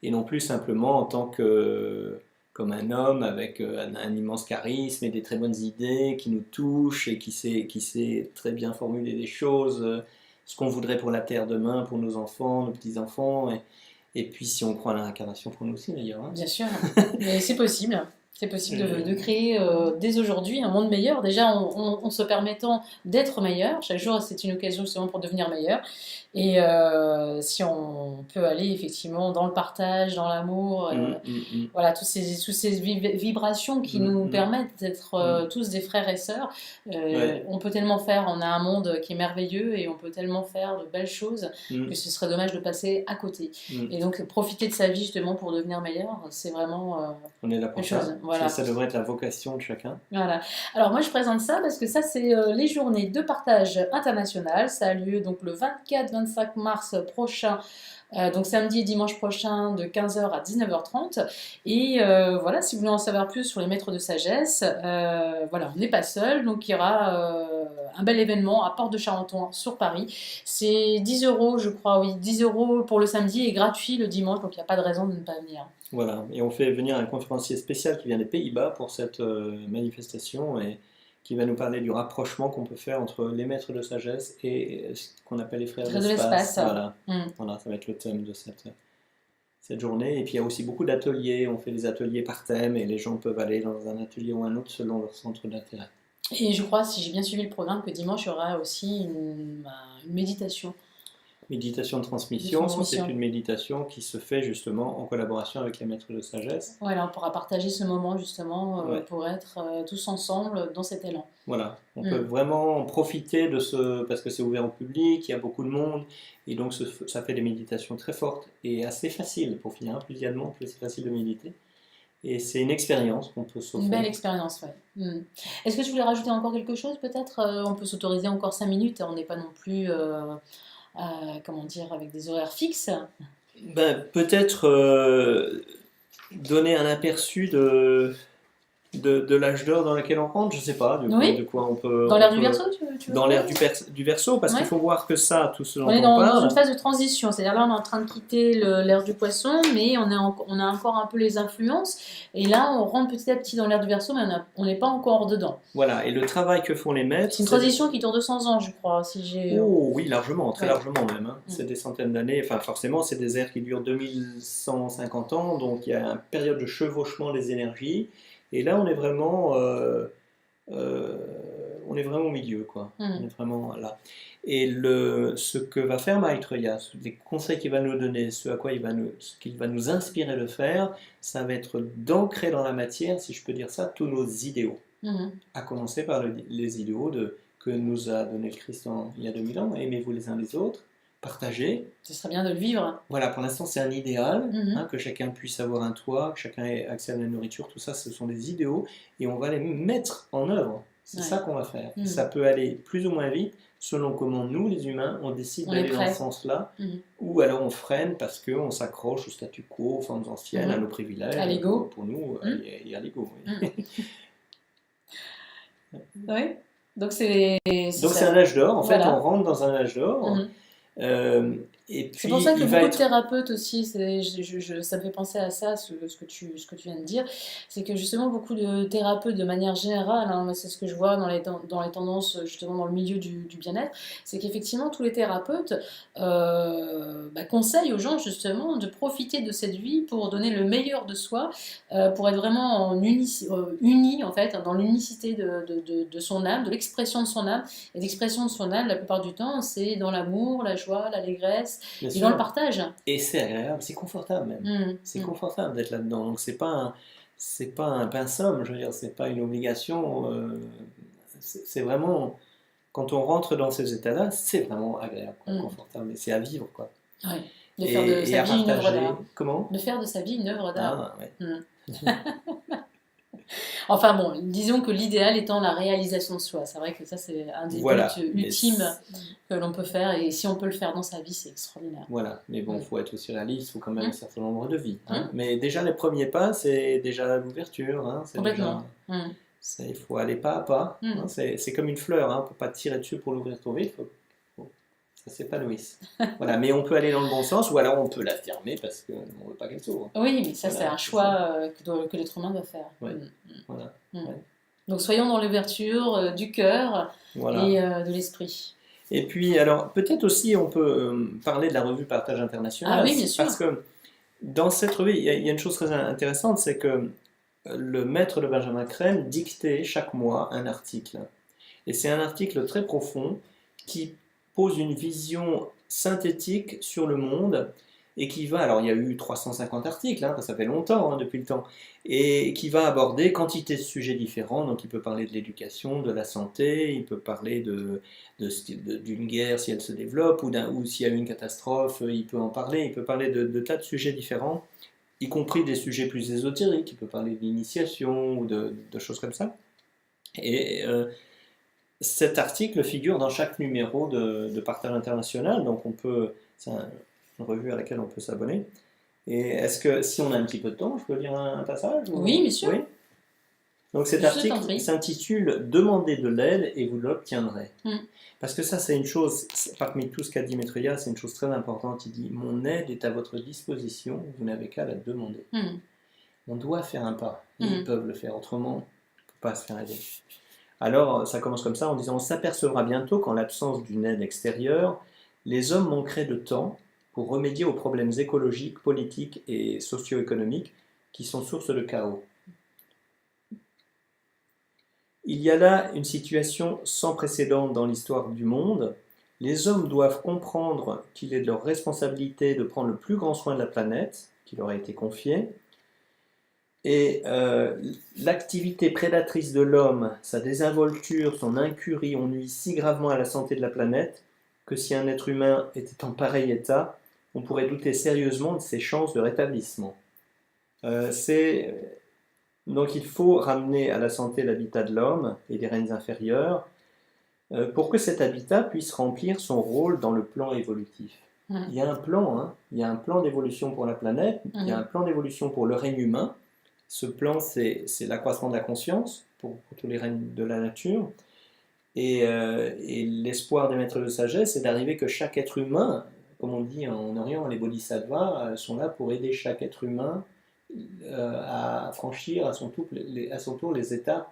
et non plus simplement en tant comme un homme avec un immense charisme et des très bonnes idées qui nous touchent et qui sait très bien formuler des choses, ce qu'on voudrait pour la terre demain, pour nos enfants, nos petits-enfants, et puis si on croit à la réincarnation pour nous aussi d'ailleurs. Hein. Bien sûr, mais c'est possible. C'est possible de créer dès aujourd'hui un monde meilleur, déjà en se permettant d'être meilleur. Chaque jour, c'est une occasion justement pour devenir meilleur. Et si on peut aller effectivement dans le partage, dans l'amour, voilà, toutes ces vibrations qui nous permettent d'être tous des frères et sœurs, on peut tellement faire, on a un monde qui est merveilleux et on peut tellement faire de belles choses que ce serait dommage de passer à côté. Et donc profiter de sa vie justement pour devenir meilleur, c'est vraiment on est là pour ça. Voilà. Ça devrait être la vocation de chacun. Voilà. Alors moi je présente ça parce que ça c'est les journées de partage international. Ça a lieu donc le 24-25 mars prochain. Donc samedi et dimanche prochain de 15h à 19h30. Et voilà, si vous voulez en savoir plus sur les maîtres de sagesse, voilà, on n'est pas seul. Donc il y aura un bel événement à Porte de Charenton sur Paris. C'est 10 €, je crois, oui, 10 € pour le samedi et gratuit le dimanche. Donc il n'y a pas de raison de ne pas venir. Voilà, et on fait venir un conférencier spécial qui vient des Pays-Bas pour cette manifestation et qui va nous parler du rapprochement qu'on peut faire entre les maîtres de sagesse et ce qu'on appelle les frères de l'espace. Voilà. Voilà, ça va être le thème de cette journée. Et puis il y a aussi beaucoup d'ateliers, on fait des ateliers par thème et les gens peuvent aller dans un atelier ou un autre selon leur centre d'intérêt. Et je crois, si j'ai bien suivi le programme, que dimanche il y aura aussi une méditation. Méditation de de transmission, c'est transmission. une méditation qui se fait justement en collaboration avec les maîtres de sagesse. Voilà, on pourra partager ce moment justement Ouais. pour être tous ensemble dans cet élan. Voilà, on peut Mm. vraiment profiter de ce, parce que c'est ouvert au public, il y a beaucoup de monde, et donc ça fait des méditations très fortes et assez faciles pour finir. Plus il y a de monde, plus c'est facile de méditer. Et c'est une expérience qu'on peut Une belle s'offrir. expérience, ouais. Mm. Est-ce que tu voulais rajouter encore quelque chose peut-être? On peut s'autoriser encore 5 minutes, on n'est pas non plus, comment dire, avec des horaires fixes. Ben, peut-être donner un aperçu de l'âge d'or dans lequel on rentre, je sais pas, de Oui, quoi dans on l'ère du peut Verseau, tu veux dans l'ère parler? du Verseau, parce qu'il Ouais. faut voir que ça, tout ce On dont est on dans une parle, phase de transition, c'est-à-dire là on est en train de quitter l'ère du poisson, mais on a encore un peu les influences, et là on rentre petit à petit dans l'ère du Verseau, mais on n'est pas encore dedans. voilà, et le travail que font les maîtres, C'est une c'est transition qui dure 200 ans, je crois, si j'ai... oh oui, largement, très Ouais. largement même, hein. Mm. C'est des centaines d'années, enfin forcément c'est des ères qui durent 2150 ans, donc il y a une période de chevauchement des énergies, et là euh, on est vraiment au milieu, quoi. On Mm. est vraiment là. Et ce que va faire Maitreya, les conseils qu'il va nous donner, ce qu'il va nous inspirer de faire, ça va être d'ancrer dans la matière, si je peux dire ça, tous nos idéaux. Mm. À commencer par les idéaux que nous a donné le Christ il y a 2000 ans, aimez-vous les uns les autres, partagez. Ce serait bien de le vivre. Voilà, pour l'instant c'est un idéal, Mm. que chacun puisse avoir un toit, que chacun ait accès à la nourriture, tout ça ce sont des idéaux, et on va les mettre en œuvre. C'est Ouais. ça qu'on va faire. Mm. Ça peut aller plus ou moins vite, selon comment nous, les humains, on décide On est d'aller dans ce prêt. sens-là, Mm. ou alors on freine parce qu'on s'accroche au statu quo, aux formes anciennes, à nos privilèges. À l'ego. Pour nous, Mm. il y a l'ego. Oui. Oui. Donc c'est Donc c'est ça. un âge d'or, en fait Voilà. on rentre dans un âge d'or, Mm. et C'est puis pour ça que il va beaucoup de être... thérapeutes aussi, ça me fait penser à ça, ce que ce que tu viens de dire, c'est que justement beaucoup de thérapeutes de manière générale, hein, moi, c'est ce que je vois dans les tendances justement dans le milieu du bien-être, c'est qu'effectivement tous les thérapeutes conseillent aux gens justement de profiter de cette vie pour donner le meilleur de soi, pour être vraiment uni en fait, dans l'unicité de son âme, de l'expression de son âme, et l'expression de son âme la plupart du temps c'est dans l'amour, la joie, l'allégresse, Bien et dans le sûr. partage. Et c'est agréable, c'est confortable même. Mm. C'est Mm. confortable d'être là-dedans. Donc c'est pas un pinceau, je veux dire, c'est pas une obligation. C'est vraiment, quand on rentre dans ces états-là, c'est vraiment agréable, quoi, Mm. confortable. Et c'est à vivre, quoi. Ouais. De faire de Et sa à vie une œuvre partager. d'art. Comment? De faire de sa vie une œuvre d'art. Ah, ouais. Mm. Enfin bon, disons que l'idéal étant la réalisation de soi. C'est vrai que ça c'est un des Voilà. buts ultimes que l'on peut faire, et si on peut le faire dans sa vie, c'est extraordinaire. Voilà, mais bon, il Mm. faut être aussi réaliste, il faut quand même Mm. un certain nombre de vies, hein. Mm. Mais déjà, les premiers pas, c'est déjà l'ouverture, hein. C'est Complètement. déjà, Mm. il faut aller pas à pas, Mm. hein. C'est comme une fleur, hein. On ne peut pas tirer dessus pour l'ouvrir trop vite, faut que ça s'épanouisse. Voilà, mais on peut aller dans le bon sens, ou alors on peut la fermer parce qu'on ne veut pas qu'elle s'ouvre. Oui, mais ça Voilà, c'est un c'est choix que l'être humain doit faire. Ouais. Mm. Voilà. Mm. Ouais. Donc soyons dans l'ouverture du cœur Voilà. et de l'esprit. Et puis, alors, peut-être aussi, on peut parler de la revue Partage International. Ah oui, bien sûr. Parce que dans cette revue, il y a une chose très intéressante, c'est que le maître de Benjamin Crème dictait chaque mois un article. Et c'est un article très profond qui pose une vision synthétique sur le monde et qui va, alors il y a eu 350 articles, hein, ça fait longtemps, hein, depuis le temps, et qui va aborder quantité de sujets différents. Donc il peut parler de l'éducation, de la santé, il peut parler d'une guerre si elle se développe, ou s'il y a eu une catastrophe, il peut en parler, il peut parler de tas de sujets différents, y compris des sujets plus ésotériques, il peut parler de l'initiation ou de choses comme ça. Et cet article figure dans chaque numéro de Partage International, donc c'est une revue à laquelle on peut s'abonner. Et est-ce que, si on a un petit peu de temps, je peux lire un passage ou... Oui, bien sûr. Oui. Donc cet article s'intitule « Demandez de l'aide et vous l'obtiendrez ». Parce que ça, c'est une chose, parmi tout ce qu'a dit Maitreya, c'est une chose très importante. Il dit « Mon aide est à votre disposition, vous n'avez qu'à la demander ». On doit faire un pas, ils peuvent le faire, autrement, on ne peut pas se faire aider. Alors, ça commence comme ça en disant « On s'apercevra bientôt qu'en l'absence d'une aide extérieure, les hommes manqueraient de temps pour remédier aux problèmes écologiques, politiques et socio-économiques qui sont source de chaos. Il y a là une situation sans précédent dans l'histoire du monde, Les hommes doivent comprendre qu'il est de leur responsabilité de prendre le plus grand soin de la planète qui leur a été confiée. Et l'activité prédatrice de l'homme, sa désinvolture, son incurie ont nui si gravement à la santé de la planète que si un être humain était en pareil état, on pourrait douter sérieusement de ses chances de rétablissement. Donc il faut ramener à la santé l'habitat de l'homme et des règnes inférieurs pour que cet habitat puisse remplir son rôle dans le plan évolutif. Il y a un plan, hein, il y a un plan d'évolution pour la planète, il y a un plan d'évolution pour le règne humain. Ce plan, c'est l'accroissement de la conscience pour tous les règnes de la nature. Et l'espoir des maîtres de sagesse, c'est d'arriver que chaque être humain, comme on dit en Orient, les bodhisattvas sont là pour aider chaque être humain à franchir à son tour les étapes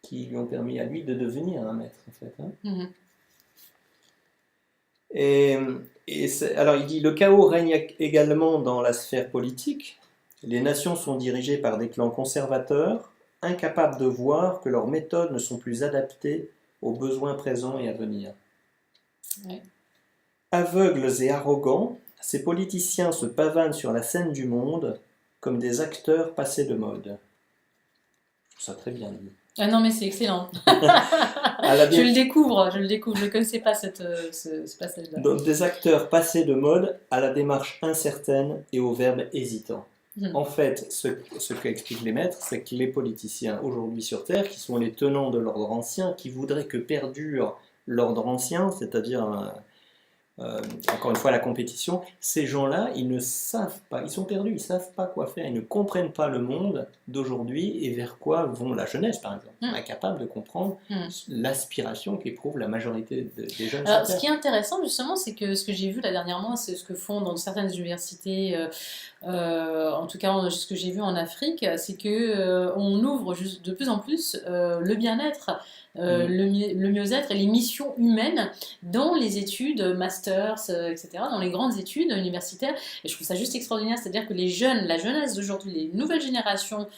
qui lui ont permis à lui de devenir un maître, en fait. Hein. Alors il dit, le chaos règne également dans la sphère politique. Les nations sont dirigées par des clans conservateurs, incapables de voir que leurs méthodes ne sont plus adaptées aux besoins présents et à venir. Ouais. Aveugles et arrogants, ces politiciens se pavanent sur la scène du monde comme des acteurs passés de mode. Je trouve ça très bien dit. Ah non, mais c'est excellent. Je le découvre, je ne connaissais pas ce passage-là. Donc, des acteurs passés de mode à la démarche incertaine et au verbe hésitant. En fait, ce qu'expliquent les maîtres, c'est que les politiciens aujourd'hui sur Terre, qui sont les tenants de l'ordre ancien, qui voudraient que perdure l'ordre ancien, c'est-à-dire encore une fois la compétition, ces gens-là, ils ne savent pas, ils sont perdus, ils ne savent pas quoi faire, ils ne comprennent pas le monde d'aujourd'hui et vers quoi vont la jeunesse, par exemple. Incapable de comprendre l'aspiration qu'éprouve la majorité des jeunes. Alors, ce qui est intéressant, justement, c'est que ce que j'ai vu là dernièrement, c'est ce que font dans certaines universités, en tout cas ce que j'ai vu en Afrique, c'est que on ouvre de plus en plus le bien-être, le mieux-être et les missions humaines dans les études, masters, etc., dans les grandes études universitaires. Et je trouve ça juste extraordinaire, c'est-à-dire que les jeunes, la jeunesse d'aujourd'hui, les nouvelles générations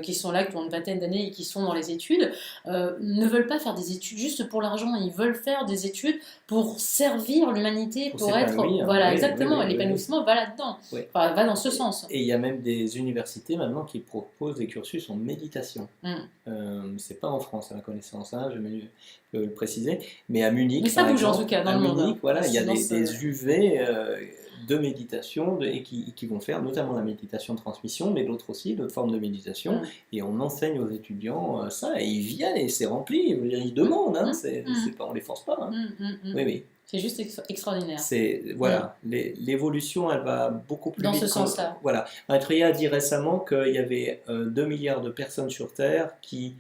qui sont là, qui ont une vingtaine d'années et qui sont dans les études, ne veulent pas faire des études juste pour l'argent, ils veulent faire des études pour servir l'humanité, pour être... Voilà, oui, exactement, oui, l'épanouissement va là-dedans, enfin, va dans ce sens. Et il y a même des universités maintenant qui proposent des cursus en méditation. C'est pas en France à ma connaissance, hein, je vais le préciser, mais à Munich, mais ça bouge en tout cas dans le monde. Munich, voilà, il y a des UV de méditation et qui vont faire notamment la méditation de transmission, mais d'autres aussi, d'autres formes de méditation, et on enseigne aux étudiants ça, et ils viennent et c'est rempli, ils demandent, hein, c'est pas, on les force pas. Hein. Oui, oui. C'est juste extraordinaire. Voilà, l'évolution, elle va beaucoup plus dans vite. Dans ce sens-là. Voilà. Maitreya a dit récemment qu'il y avait 2 milliards de personnes sur Terre qui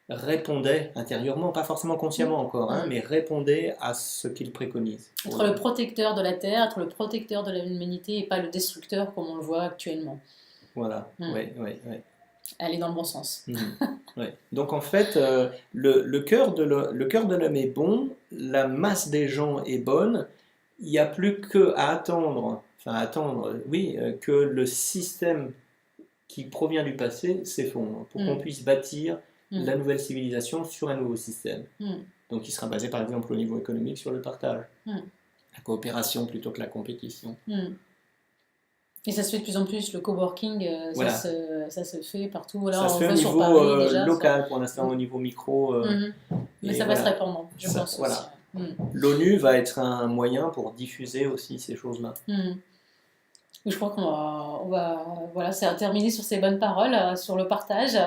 répondaient intérieurement, pas forcément consciemment encore, hein, mais répondaient à ce qu'il préconise. Être le protecteur de la Terre, être le protecteur de l'humanité et pas le destructeur comme on le voit actuellement. Voilà, oui. Elle est dans le bon sens. Ouais. Donc en fait, le cœur de l'homme est bon, la masse des gens est bonne, il n'y a plus qu'à attendre, que le système qui provient du passé s'effondre pour qu'on puisse bâtir la nouvelle civilisation sur un nouveau système. Donc il sera basé par exemple au niveau économique sur le partage, la coopération plutôt que la compétition. Et ça se fait de plus en plus, le coworking, voilà. ça se fait partout. Voilà, ça se fait au niveau Paris, déjà, local, pour l'instant, au niveau micro. Mais ça va se répandre, je pense. Voilà. L'ONU va être un moyen pour diffuser aussi ces choses-là. Je crois qu'on va ça a terminé sur ces bonnes paroles, sur le partage.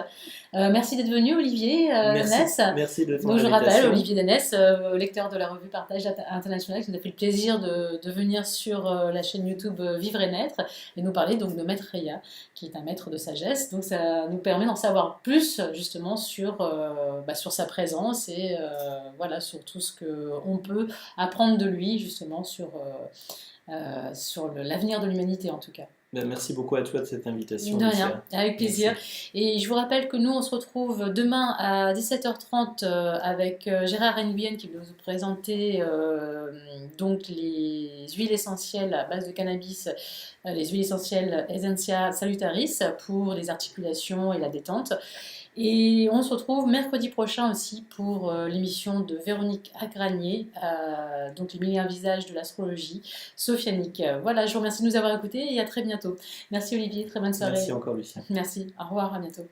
Merci d'être venu, Olivier Danès. Merci de ton invitation. Je rappelle, Olivier Danès, lecteur de la revue Partage International, qui nous a fait le plaisir de venir sur la chaîne YouTube Vivre et Naître et nous parler donc de Maitreya, qui est un maître de sagesse. Donc ça nous permet d'en savoir plus justement sur sa présence et sur tout ce qu'on peut apprendre de lui justement sur l'avenir de l'humanité en tout cas. Merci beaucoup à toi de cette invitation. De rien, avec plaisir. Merci. Et je vous rappelle que nous, on se retrouve demain à 17h30 avec Gérard Nguyen qui va nous présenter donc les huiles essentielles à base de cannabis, les huiles essentielles Essentia Salutaris pour les articulations et la détente. Et on se retrouve mercredi prochain aussi pour l'émission de Véronique Agranier, donc les 1001 visages de l'astrologie, sophianique. Voilà, je vous remercie de nous avoir écoutés et à très bientôt. Merci Olivier, très bonne soirée. Merci encore, Lucien. Merci, au revoir, à bientôt.